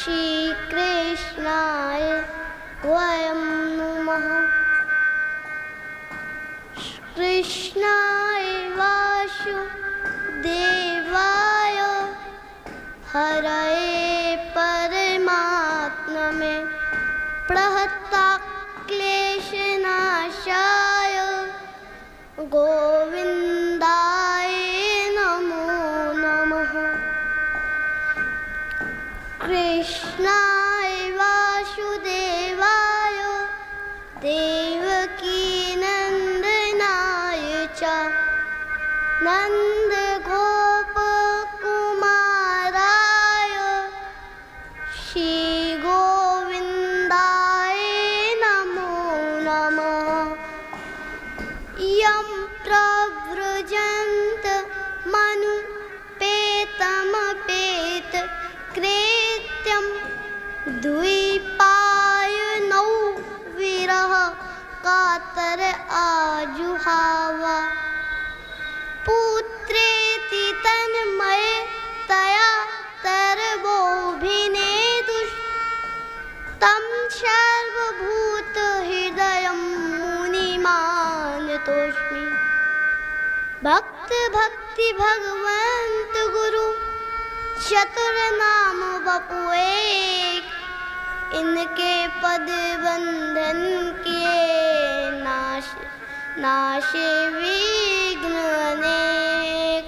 श्री कृष्णाय वयं नुमः। कृष्णाय वासुदेवाय हरये परमात्मने प्रणतक्लेशनाशाय गोविन्दाय नमो नमः। कृष्णाय वासुदेवाय देवकीनन्दनाय च नन्दगोपकुमाराय श्रीगोविन्दाय नमो नमः। यं प्रव्रजन्त मनुपेतमपेत कृत्यं द्वैपायनौ विरह कातर आजुहावा। पुत्रेति तन्मयतया तरवोऽभिनेदुः तं सर्वभूतहृदयं मुनिमानतोऽस्मि। भक्त भक्ति भगवंत गुरु चतुर्नाम बपु एक। इनके पद बंधन किए नाशे विघ्न अनेक।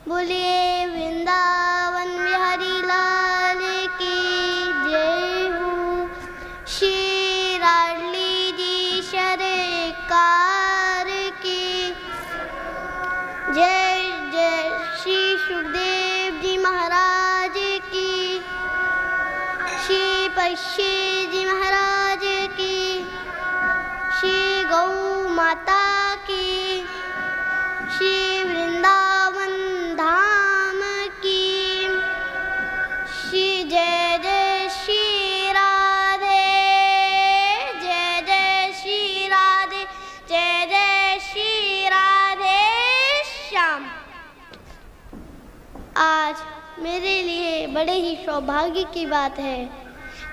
बोलिए वृंदावन बिहारी लाल की जय हो। श्री लाडली जी सरकार की जय जय। श्री सुखदेव जी महाराज की, श्री पक्षी जी महाराज की, श्री गौ माता की, श्री वृंदावन धाम की। श्री जय जय श्री राधे, जय जय श्री राधे, जय जय श्री राधे श्याम। आज मेरे लिए बड़े ही सौभाग्य की बात है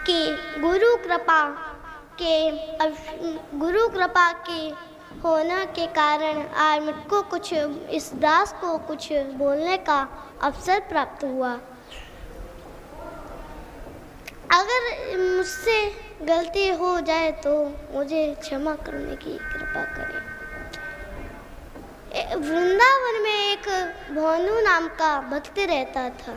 कि गुरु कृपा के होने के कारण आज मुझको कुछ इस दास को कुछ बोलने का अवसर प्राप्त हुआ। अगर मुझसे गलती हो जाए तो मुझे क्षमा करने की कृपा करें। वृंदावन में एक भानु नाम का भक्त रहता था।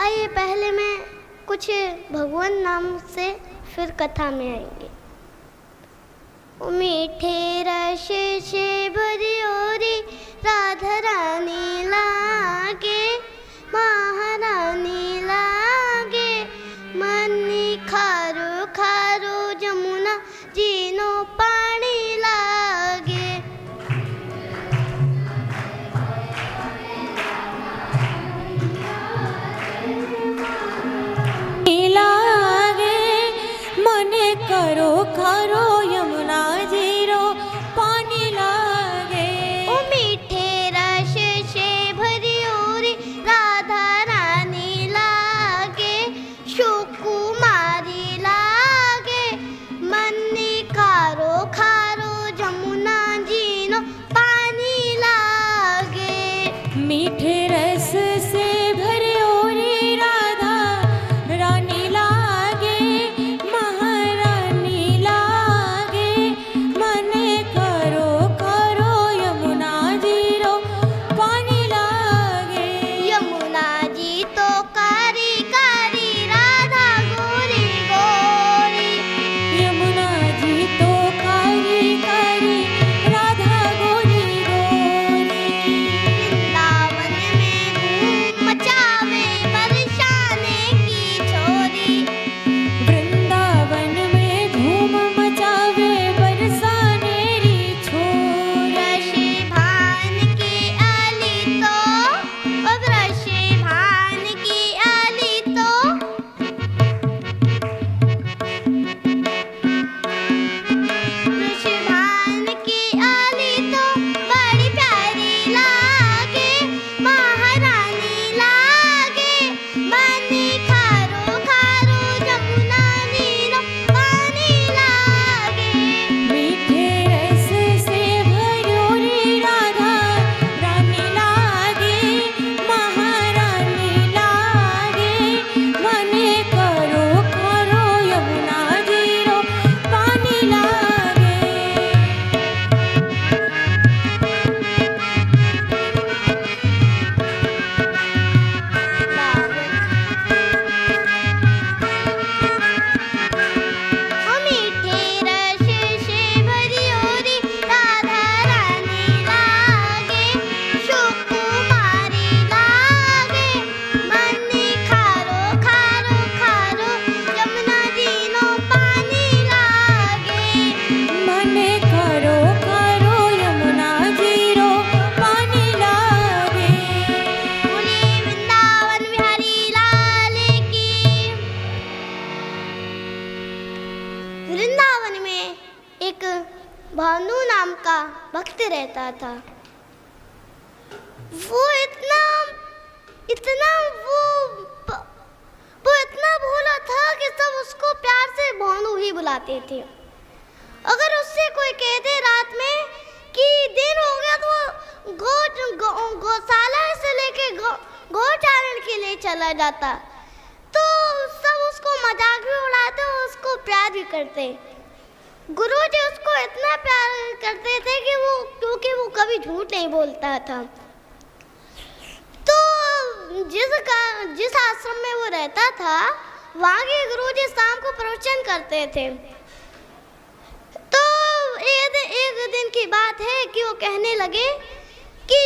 आइए पहले मैं कुछ भगवान नाम से फिर कथा में आएंगे। मीठे रस से भरी ओरी राधा रानी लागे, महारानी लागे। मनी खारो खारो जमुना जीनो पानी लागे। लागे मन करो खारो यमुना जीरो नाम का भक्त रहता था। वो इतना इतना वो इतना भोला था कि सब उसको प्यार से भानु ही बुलाते थे। अगर उससे कोई कह दे रात में कि दिन हो गया तो गौशाला से लेके गौचारण के लिए चला जाता, तो सब उसको मजाक भी उड़ाते और उसको प्यार भी करते। गुरुजी उसको इतना प्यार करते थे कि क्योंकि वो कभी झूठ नहीं बोलता था। तो जिस आश्रम में वो रहता था वहाँ के गुरुजी शाम को प्रवचन करते थे। तो एक दिन की बात है कि वो कहने लगे कि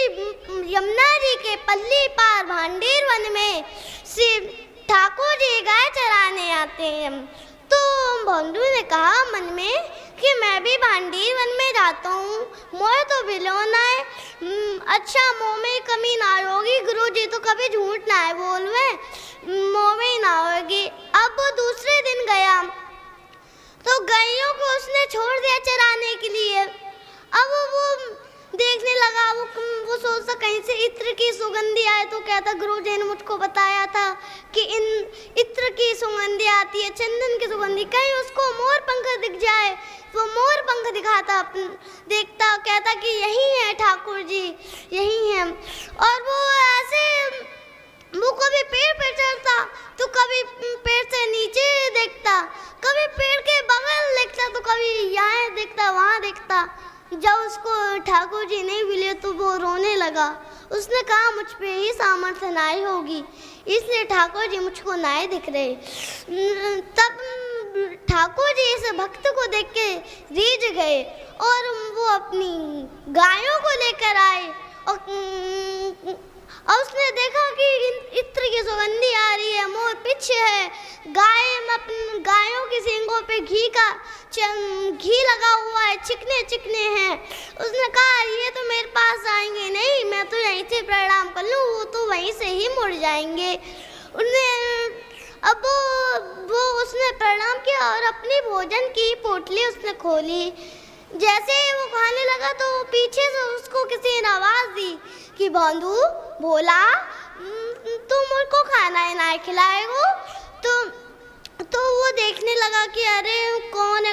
यमुना जी के पल्ली पार भांडेर वन में श्री ठाकुर जी गाय चराने आते हैं। तो बंधु ने कहा मन में कि मैं भी भांडेर वन में जाता हूँ, मोह तो बिलोना है। अच्छा, मोह में कमी ना होगी, गुरुजी तो कभी झूठ ना है बोलवे, मोह में ना होगी। अब वो दूसरे दिन गया तो गायों को उसने छोड़ दिया चराने के लिए। अब वो देखने लगा, वो सोचता कहीं से इत्र की सुगंधी आए, तो कहता गुरुजी ने मुझको बताया था कि इन इत्र की सुगंधी आती है, चंदन की सुगंधी, कहीं उसको मोर पंख दिख जाए। वो मोर पंख दिखाता, देखता, कहता कि यही है ठाकुर जी, यही है। और वो ऐसे वो कभी पेड़ पे चढ़ता तो कभी पेड़ से नीचे देखता, कभी पेड़ के बगल देखता तो कभी यहाँ देखता वहाँ देखता। जब उसको ठाकुर जी नहीं मिले तो वो रोने लगा। उसने कहा मुझ पे ही सामर्थ्य नाई होगी, इसलिए ठाकुर जी मुझको नाई दिख रहे। तब ठाकुर जी इस भक्त को देख के रीझ गए और वो अपनी गायों को लेकर आए और उसने देखा कि इत्र की सुगंधी आ रही है, मोर पीछे है, गायों की सींगों पे घी लगा हुआ है, चिकने चिकने हैं। उसने कहा ये तो मेरे पास आएंगे नहीं, मैं तो यहीं से प्रणाम कर लूँ, वो तो वहीं से ही मुड़ जाएंगे। अब वो उसने प्रणाम किया और अपनी भोजन की पोटली उसने खोली। जैसे ही वो खाने लगा तो पीछे से उसको किसी ने आवाज़ दी कि बंधु बोला तुम मुझको खाना है ना खिलाएगो। तो वो देखने लगा कि अरे कौन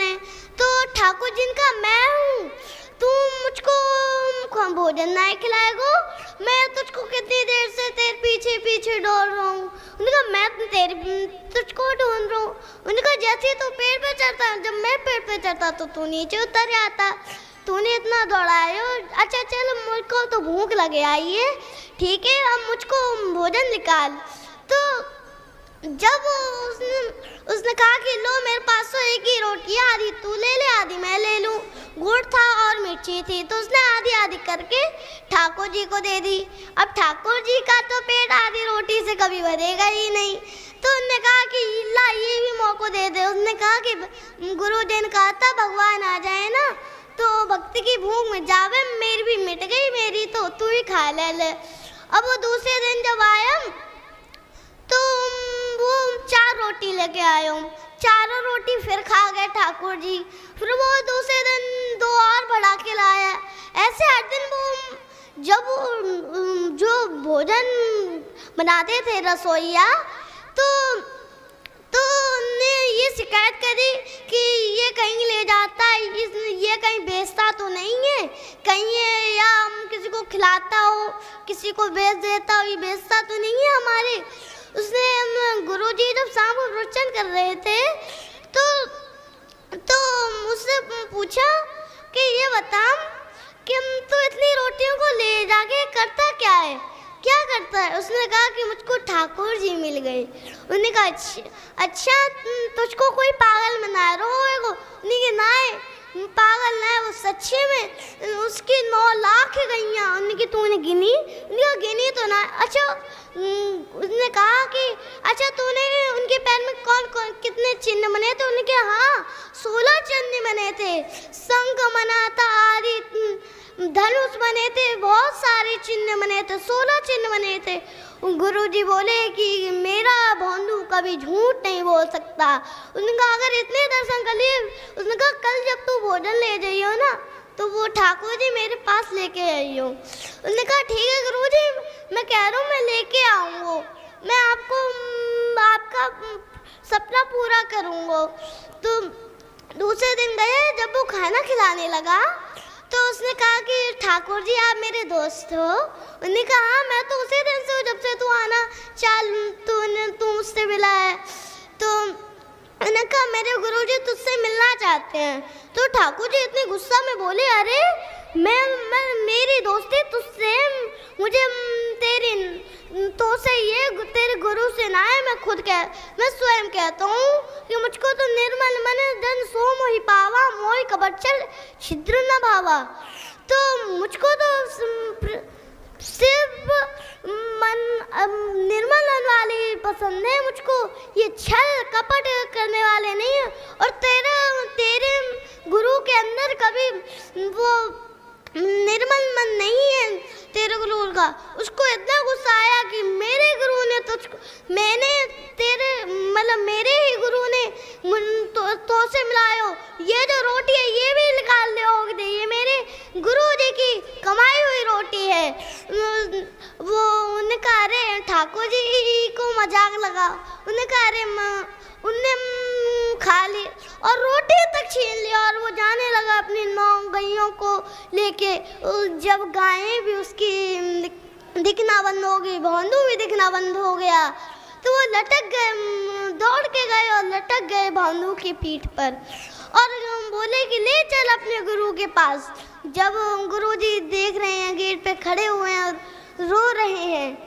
है। तो ठाकुर जी का मैं हूँ, तुम मुझको भोजन ना खिलाएगो, मैं तुझको कितनी देर से तेरे पीछे ढूंढ रहा हूँ। उनका मैं तुझको ढूंढ रहा हूँ। उनका जैसे तो पेड़ पे चढ़ता, जब मैं पेड़ पे चढ़ता तो तू नीचे उतर आता, तूने इतना दौड़ाया। अच्छा चल, मुझको तो भूख लगे आई है, ठीक है अब मुझको भोजन निकाल। तो जब उसने कहा कि लो मेरे पास तो एक ही रोटी है, आधी तू ले ले आधी मैं ले लूँ। गुड़ था और मिर्ची थी, तो उसने आधी आधी करके ठाकुर जी को दे दी। अब ठाकुर जी का तो पेट आधी रोटी से कभी भरेगा ही नहीं, तो उन्होंने कहा कि ला ये भी मौका दे दे। उसने कहा कि गुरु जी ने कहा था भगवान आ जाए ना तो भक्ति की भूख में जावे, मेरी भी मिट गई, मेरी तो तू ही खा ले। अब वो दूसरे दिन जब आया तो वो 4 रोटी लेके आया हूँ, चारों रोटी फिर खा गए ठाकुर जी। फिर वो दूसरे दिन 2 और बढ़ा के लाया। ऐसे हर दिन वो जब जो भोजन बनाते थे रसोइया तो उन्होंने ये शिकायत करी कि ये कहीं ले जाता है, ये कहीं बेचता तो नहीं है, कहीं है या किसी को खिलाता हो, किसी को बेच देता हो, ये बेचता तो नहीं है हमारे। उसने गुरुजी जब शाम को प्रवचन कर रहे थे तो उससे पूछा कि ये बता कि तू इतनी रोटियों को ले जाके करता क्या है। उसने कहा कि मुझको ठाकुर जी मिल गए। उन्होंने कहा अच्छा तुझको कोई पागल बना रहा है? उन्होंने कहा ना पागल ना है, वो सच्चे में उसकी 9 लाख गईयाँ। उन्होंने कहा तूने गिनी? उन्होंने गिनी तो ना। अच्छा उसने कहा कि अच्छा तूने उनके पैर में कौन कितने चिन्ह बने थे? उन्होंने कहा हाँ 16 चिन्ह बने थे, शंख बना था, आदि धनुष बने थे, बहुत सारे चिन्ह बने थे, 16 चिन्ह बने थे। गुरुजी बोले कि मेरा बंधु कभी झूठ नहीं बोल सकता। उन्होंने कहा अगर इतने दर्शन कर लिए, उसने कहा कल जब तू भोजन ले जाइयो ना तो ठाकुर जी मेरे पास लेके आई हो। उन्होंने कहा ठीक है गुरुजी, मैं कह रहा हूँ मैं लेके आऊँगा, मैं आपका सपना पूरा करूँगा। तो दूसरे दिन गए, जब वो खाना खिलाने लगा तो उसने कहा कि ठाकुर जी आप मेरे दोस्त हो। उन्होंने कहा हाँ मैं तो उसी दिन से हूँ जब से तू आना चाल तू मुझसे मिला है। तो उन्होंने कहा मेरे गुरुजी तुझसे मिलना चाहते हैं। तो ठाकुर जी इतने गुस्सा में बोले अरे मैं मेरी दोस्ती तुझसे, मुझे तो से ये तेरे गुरु से ना है। मैं स्वयं कहता हूँ कि मुझको तो निर्मल मन जन सो मोहि पावा, मोहि कबच्चल छिद्र न भावा। तो मुझको तो सिर्फ निर्मल मन वाले पसंद है, मुझको ये छल कपट करने वाले नहीं है। और तेरे गुरु के अंदर कभी वो निर्मल मन नहीं है तेरे गुरु का। उसको इतना गुस्सा आया कि मेरे गुरु ने मेरे ही गुरु ने तो से मिलायो, ये जो रोटी है ये भी निकाल दे, ये मेरे गुरु जी की कमाई हुई रोटी है। वो उन्हें कहा अरे ठाकुर जी को मजाक लगा। उन्हें कहा अरे उनने खा ली और रोटी तक छीन लिया और वो जाने लगा अपनी 9 गैयों को लेके। जब गायें भी उसकी दिखना बंद हो गई, भौंदू भी दिखना बंद हो गया, तो वो लटक गए, दौड़ के गए और लटक गए भौंदू की पीठ पर और बोले कि ले चल अपने गुरु के पास। जब गुरुजी देख रहे हैं गेट पे खड़े हुए हैं और रो रहे हैं,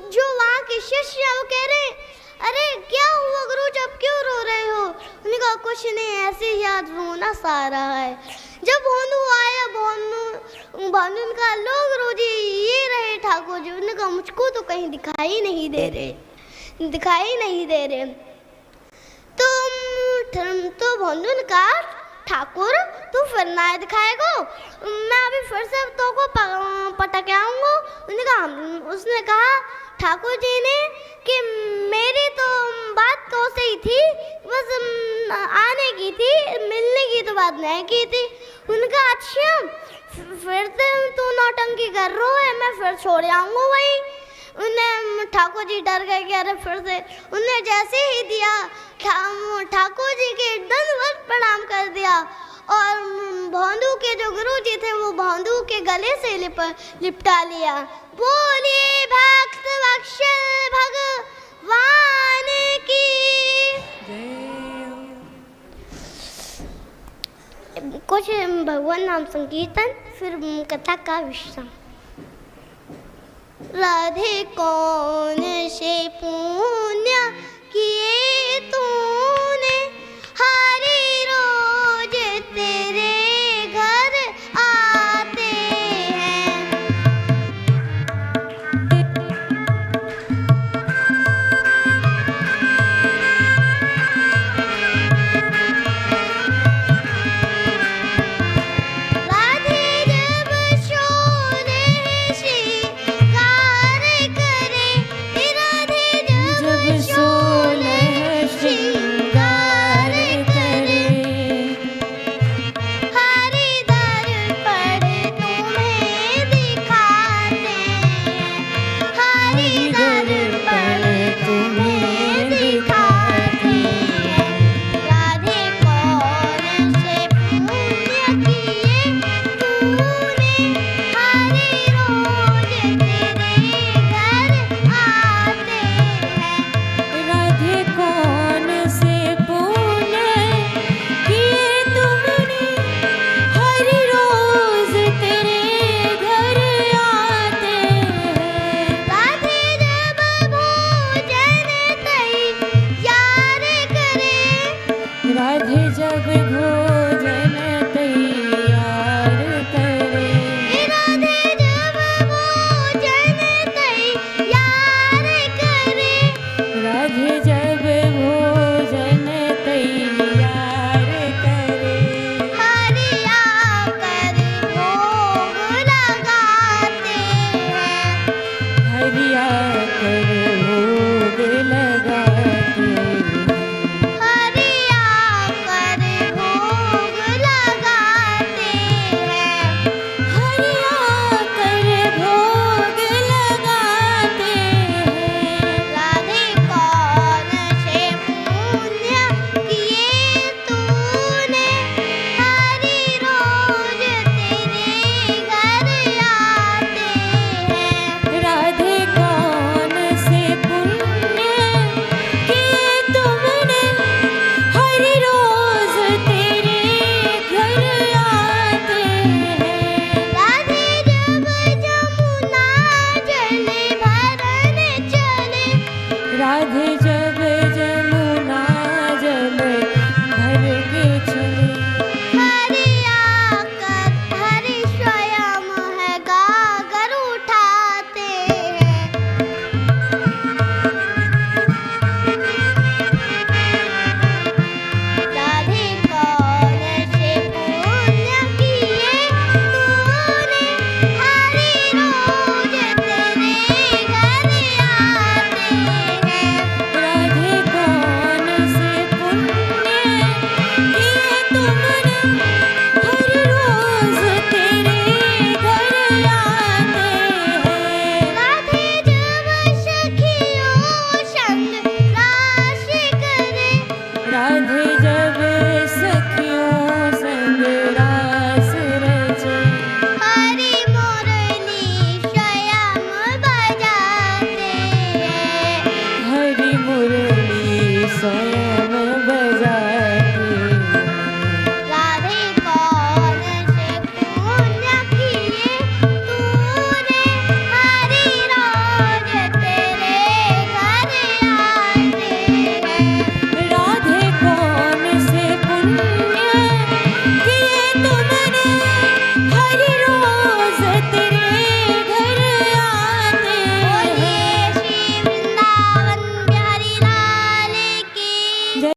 जो वहाँ के शिष्य हैं वो कह रहे हैं अरे क्या हुआ गुरुजी, अब क्यों रो रहे हो? उन्होंने कहा कुछ नहीं, ऐसे ही याद रोना सा रहा है। जब भौंदू आया, भौंदू ने कहा लो गुरुजी ये रहे ठाकुर जी। उन्होंने कहा मुझको तो कहीं दिखाई नहीं दे रहे। तो भौंदू ने कहा ठाकुर तू फिर ना दिखाएगा, मैं अभी फिर से तो को पटक आऊँगा। उसने कहा ठाकुर जी ने कि मेरी तो बात तो सही थी, बस आने की थी, मिलने की तो बात नहीं की थी। उनका अच्छा फिर से तू नौटंकी कर रहा है, मैं फिर छोड़ आऊँगा वहीं। उन्हें ठाकुर जी डर गए कि अरे फिर से। उन्हें जैसे ही दिया ठाकुर जी के दंडवत प्रणाम कर दिया और भौंदू के जो गुरु जी थे वो भौंदू के गले से लिपटा लिया। बोलिए भक्त वत्सल भगवान की। कुछ भगवान नाम संकीर्तन, फिर कथा का विश्राम। राधे कौन से पुण्य किए